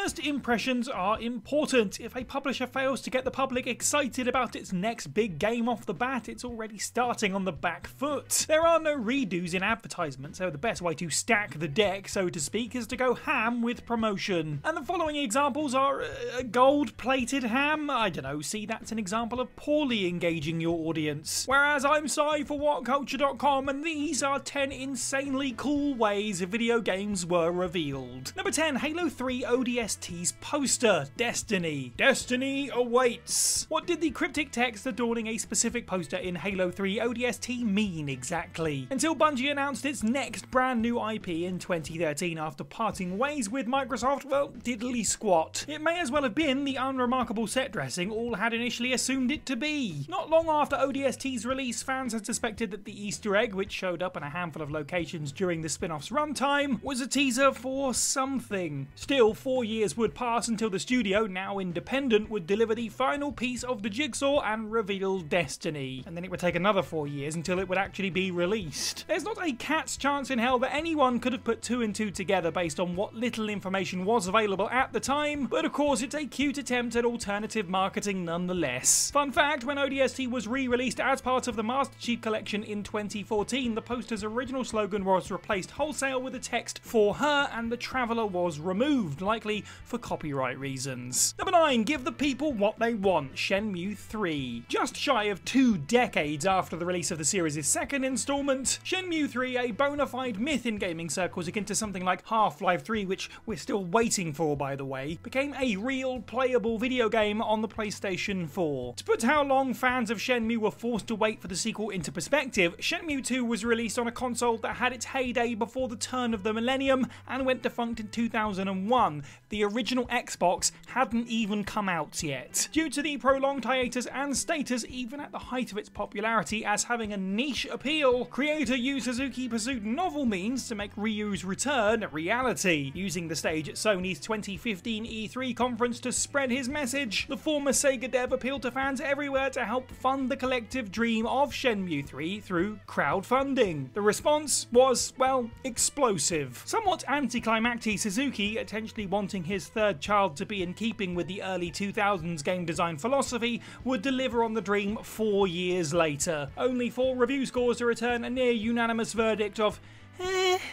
First impressions are important. If a publisher fails to get the public excited about its next big game off the bat, it's already starting on the back foot. There are no redos in advertisements, so the best way to stack the deck, so to speak, is to go ham with promotion. And the following examples are gold-plated ham? I don't know, see, that's an example of poorly engaging your audience. Whereas I'm Sai for WhatCulture.com, and these are 10 insanely cool ways video games were revealed. Number 10, Halo 3 ODST's poster, Destiny. Destiny awaits. What did the cryptic text adorning a specific poster in Halo 3 ODST mean exactly? Until Bungie announced its next brand new IP in 2013 after parting ways with Microsoft, well, diddly squat. It may as well have been the unremarkable set dressing all had initially assumed it to be. Not long after ODST's release, fans had suspected that the Easter egg, which showed up in a handful of locations during the spin-off's runtime, was a teaser for something. Still, 4 years would pass until the studio, now independent, would deliver the final piece of the jigsaw and reveal Destiny. And then it would take another 4 years until it would actually be released. There's not a cat's chance in hell that anyone could have put 2 and 2 together based on what little information was available at the time, but of course it's a cute attempt at alternative marketing nonetheless. Fun fact, when ODST was re-released as part of the Master Chief Collection in 2014, the poster's original slogan was replaced wholesale with the text "For her," and the Traveller was removed, likely for copyright reasons. Number 9, give the people what they want, Shenmue III. Just shy of 2 decades after the release of the series' second installment, Shenmue III, a bona fide myth in gaming circles akin to something like Half-Life 3, which we're still waiting for by the way, became a real playable video game on the PlayStation 4. To put how long fans of Shenmue were forced to wait for the sequel into perspective, Shenmue 2 was released on a console that had its heyday before the turn of the millennium and went defunct in 2001. The original Xbox hadn't even come out yet. Due to the prolonged hiatus and status, even at the height of its popularity as having a niche appeal, creator Yu Suzuki pursued novel means to make Ryu's return a reality, using the stage at Sony's 2015 E3 conference to spread his message. The former Sega dev appealed to fans everywhere to help fund the collective dream of Shenmue 3 through crowdfunding. The response was, well, explosive. Somewhat anticlimactic, Suzuki, potentially wanting his third child to be in keeping with the early 2000s game design philosophy, would deliver on the dream 4 years later, only for review scores to return a near unanimous verdict of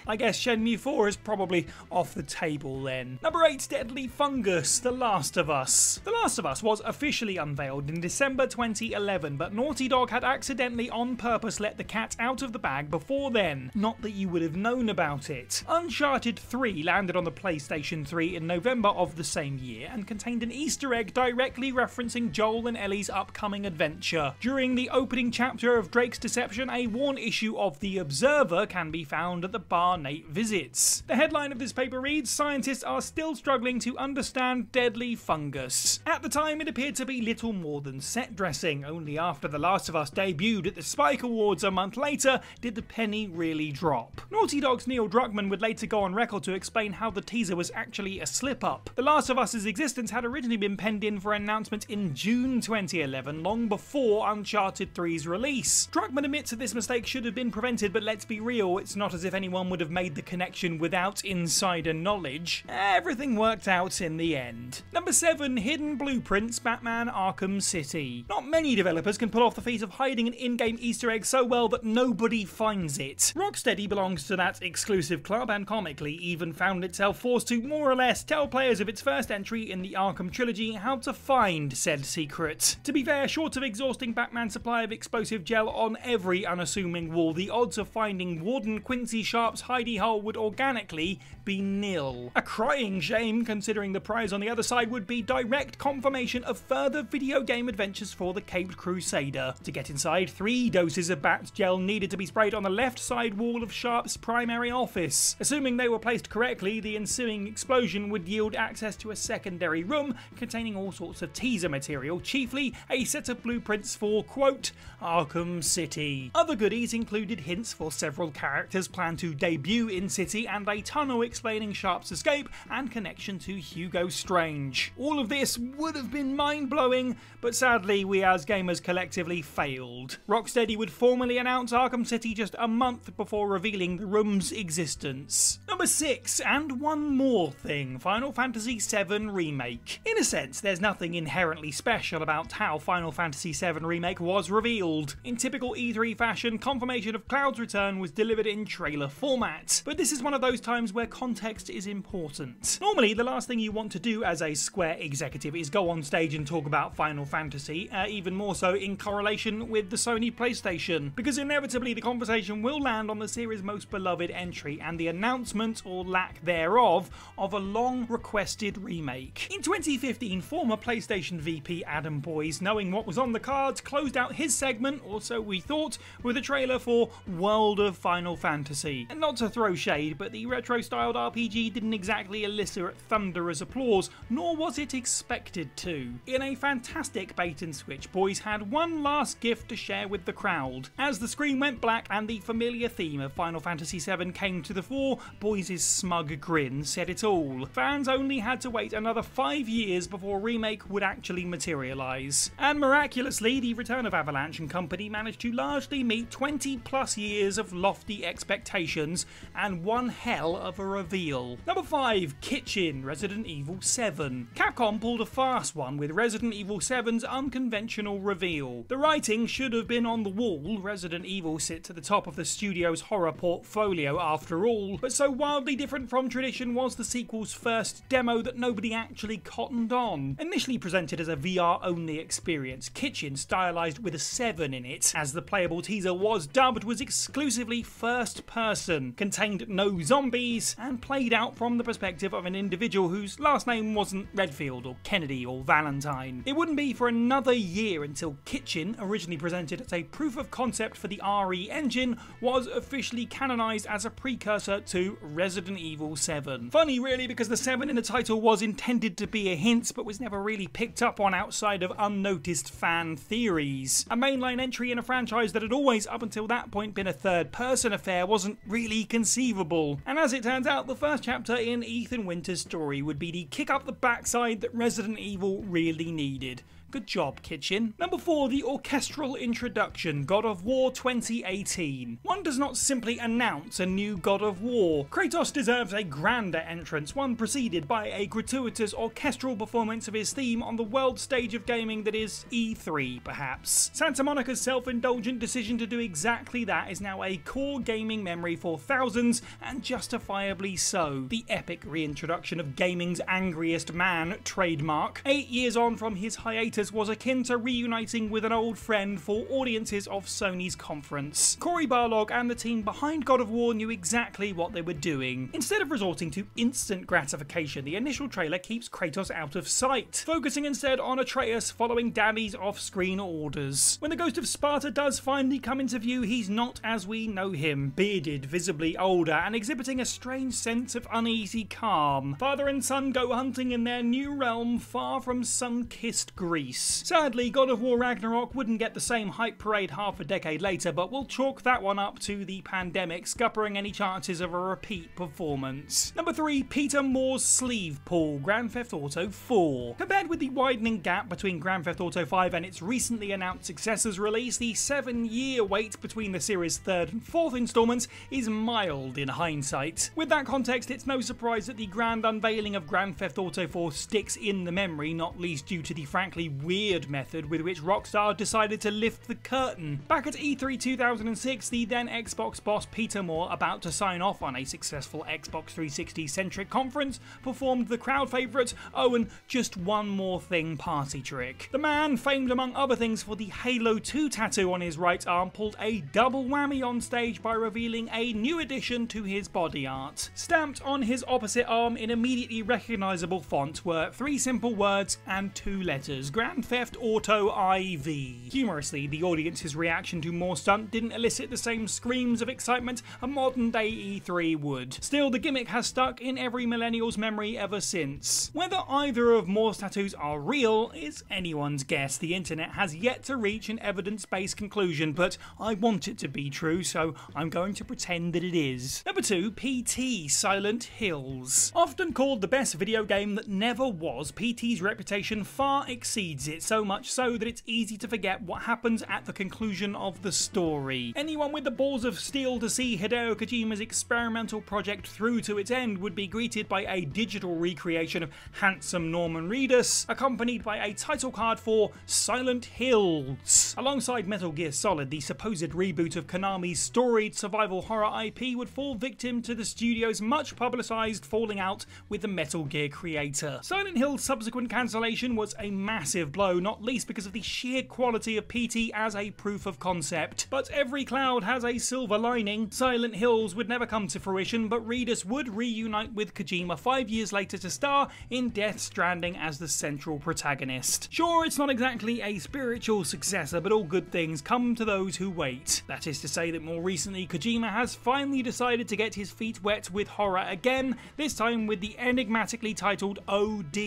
I guess Shenmue 4 is probably off the table then. Number 8, Deadly Fungus, The Last of Us. The Last of Us was officially unveiled in December 2011, but Naughty Dog had accidentally on purpose let the cat out of the bag before then. Not that you would have known about it. Uncharted 3 landed on the PlayStation 3 in November of the same year and contained an Easter egg directly referencing Joel and Ellie's upcoming adventure. During the opening chapter of Drake's Deception, a worn issue of The Observer can be found at the bar Nate visits. The headline of this paper reads, "Scientists are still struggling to understand deadly fungus." At the time, it appeared to be little more than set dressing. Only after The Last of Us debuted at the Spike Awards a month later did the penny really drop. Naughty Dog's Neil Druckmann would later go on record to explain how the teaser was actually a slip-up. The Last of Us's existence had originally been penned in for announcement in June 2011, long before Uncharted 3's release. Druckmann admits that this mistake should have been prevented, but let's be real, it's not as if anyone would have made the connection without insider knowledge. Everything worked out in the end. Number 7, Hidden Blueprints, Batman Arkham City. Not many developers can pull off the feat of hiding an in-game Easter egg so well that nobody finds it. Rocksteady belongs to that exclusive club and comically even found itself forced to more or less tell players of its first entry in the Arkham trilogy how to find said secret. To be fair, short of exhausting Batman's supply of explosive gel on every unassuming wall, the odds of finding Warden Quincy Sharp's hidey hole would organically be nil. A crying shame, considering the prize on the other side would be direct confirmation of further video game adventures for the Caped Crusader. To get inside, 3 doses of bat gel needed to be sprayed on the left side wall of Sharp's primary office. Assuming they were placed correctly, the ensuing explosion would yield access to a secondary room containing all sorts of teaser material, chiefly a set of blueprints for, quote, Arkham City. Other goodies included hints for several characters plan to debut in City, and a tunnel explaining Sharp's escape and connection to Hugo Strange. All of this would have been mind-blowing, but sadly we as gamers collectively failed. Rocksteady would formally announce Arkham City just a month before revealing the room's existence. Number 6, and one more thing, Final Fantasy VII Remake. In a sense, there's nothing inherently special about how Final Fantasy VII Remake was revealed. In typical E3 fashion, confirmation of Cloud's return was delivered in trailer format, but this is one of those times where context is important. Normally, the last thing you want to do as a Square executive is go on stage and talk about Final Fantasy, even more so in correlation with the Sony PlayStation, because inevitably the conversation will land on the series' most beloved entry and the announcement, or lack thereof, of a long-requested remake. In 2015, former PlayStation VP Adam Boyes, knowing what was on the cards, closed out his segment, or so we thought, with a trailer for World of Final Fantasy. And not to throw shade, but the retro-styled RPG didn't exactly elicit thunderous applause, nor was it expected to. In a fantastic bait and switch, Boyes had one last gift to share with the crowd. As the screen went black and the familiar theme of Final Fantasy VII came to the fore, Boyes' smug grin said it all. Fans only had to wait another 5 years before Remake would actually materialise. And miraculously, the return of Avalanche and company managed to largely meet 20 plus years of lofty expectations and one hell of a reveal. Number 5, Kitchen, Resident Evil 7. Capcom pulled a fast one with Resident Evil 7's unconventional reveal. The writing should have been on the wall. Resident Evil sits at the top of the studio's horror portfolio after all, but so wildly different from tradition was the sequel's first demo that nobody actually cottoned on. Initially presented as a VR-only experience, Kitchen, stylised with a 7 in it, as the playable teaser was dubbed, was exclusively first person, contained no zombies, and played out from the perspective of an individual whose last name wasn't Redfield or Kennedy or Valentine. It wouldn't be for another year until Kitchen, originally presented as a proof of concept for the RE engine, was officially canonised as a precursor to Resident Evil 7. Funny really, because the 7 in the title was intended to be a hint, but was never really picked up on outside of unnoticed fan theories. A mainline entry in a franchise that had always up until that point been a third-person affair wasn't really conceivable. And as it turns out, the first chapter in Ethan Winter's story would be the kick up the backside that Resident Evil really needed. Good job, Kitchen. Number 4, the orchestral introduction, God of War 2018. One does not simply announce a new God of War. Kratos deserves a grander entrance, one preceded by a gratuitous orchestral performance of his theme on the world stage of gaming that is E3, perhaps. Santa Monica's self-indulgent decision to do exactly that is now a core gaming memory for thousands, and justifiably so. The epic reintroduction of gaming's angriest man trademark, 8 years on from his hiatus, was akin to reuniting with an old friend for audiences of Sony's conference. Cory Barlog and the team behind God of War knew exactly what they were doing. Instead of resorting to instant gratification, the initial trailer keeps Kratos out of sight, focusing instead on Atreus following Daddy's off-screen orders. When the Ghost of Sparta does finally come into view, he's not as we know him, bearded, visibly older, and exhibiting a strange sense of uneasy calm. Father and son go hunting in their new realm far from sun-kissed Greece. Sadly, God of War Ragnarok wouldn't get the same hype parade half a decade later, but we'll chalk that one up to the pandemic, scuppering any chances of a repeat performance. Number 3, Peter Moore's sleeve pull, Grand Theft Auto 4. Compared with the widening gap between Grand Theft Auto 5 and its recently announced successor's release, the 7-year wait between the series' 3rd and 4th installments is mild in hindsight. With that context, it's no surprise that the grand unveiling of Grand Theft Auto 4 sticks in the memory, not least due to the frankly weird method with which Rockstar decided to lift the curtain. Back at E3 2006, the then Xbox boss Peter Moore, about to sign off on a successful Xbox 360-centric conference, performed the crowd favourite, oh and just one more thing party trick. The man, famed among other things for the Halo 2 tattoo on his right arm, pulled a double whammy on stage by revealing a new addition to his body art. Stamped on his opposite arm in immediately recognisable font were 3 simple words and 2 letters. Grand Grand Theft Auto IV. Humorously, the audience's reaction to more stunt didn't elicit the same screams of excitement a modern-day E3 would. Still, the gimmick has stuck in every millennial's memory ever since. Whether either of Moore's tattoos are real is anyone's guess. The internet has yet to reach an evidence-based conclusion, but I want it to be true, so I'm going to pretend that it is. Number 2, PT Silent Hills. Often called the best video game that never was, PT's reputation far exceeds it, so much so that it's easy to forget what happens at the conclusion of the story. Anyone with the balls of steel to see Hideo Kojima's experimental project through to its end would be greeted by a digital recreation of handsome Norman Reedus, accompanied by a title card for Silent Hills. Alongside Metal Gear Solid, the supposed reboot of Konami's storied survival horror IP would fall victim to the studio's much publicised falling out with the Metal Gear creator. Silent Hill's subsequent cancellation was a massive blow, not least because of the sheer quality of PT as a proof of concept. But every cloud has a silver lining. Silent Hills would never come to fruition, but Reedus would reunite with Kojima 5 years later to star in Death Stranding as the central protagonist. Sure, it's not exactly a spiritual successor, but all good things come to those who wait. That is to say that more recently, Kojima has finally decided to get his feet wet with horror again, this time with the enigmatically titled OD.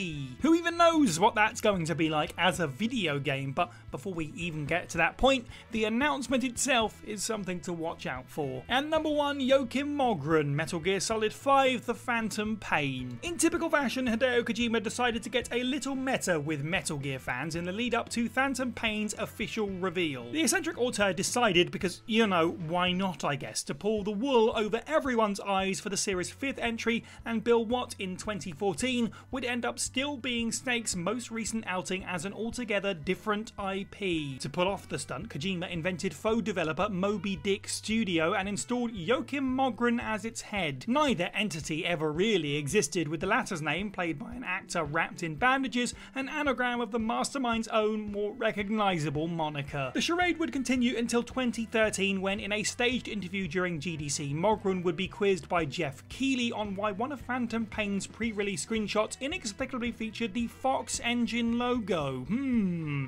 Who even knows what that's going to be like as a video game? But before we even get to that point, the announcement itself is something to watch out for. And number 1, Joachim Mogren, Metal Gear Solid 5 The Phantom Pain. In typical fashion, Hideo Kojima decided to get a little meta with Metal Gear fans in the lead up to Phantom Pain's official reveal. The eccentric auteur decided, because, you know, why not I guess, to pull the wool over everyone's eyes for the series' 5th entry and bill what in 2014 would end up still being Snake's most recent outing as an altogether different IP. To pull off the stunt, Kojima invented faux developer Moby Dick Studio and installed Joachim Mogren as its head. Neither entity ever really existed, with the latter's name, played by an actor wrapped in bandages, an anagram of the mastermind's own, more recognisable moniker. The charade would continue until 2013, when in a staged interview during GDC, Mogren would be quizzed by Jeff Keighley on why one of Phantom Pain's pre-release screenshots inexplicably featured the Fox Engine logo.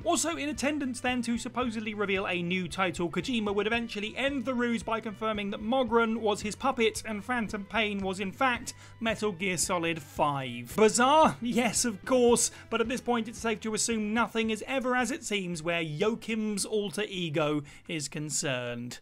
Also in attendance then to supposedly reveal a new title, Kojima would eventually end the ruse by confirming that Mogren was his puppet and Phantom Pain was in fact Metal Gear Solid 5. Bizarre? Yes, of course, but at this point it's safe to assume nothing is ever as it seems where Joachim's alter ego is concerned.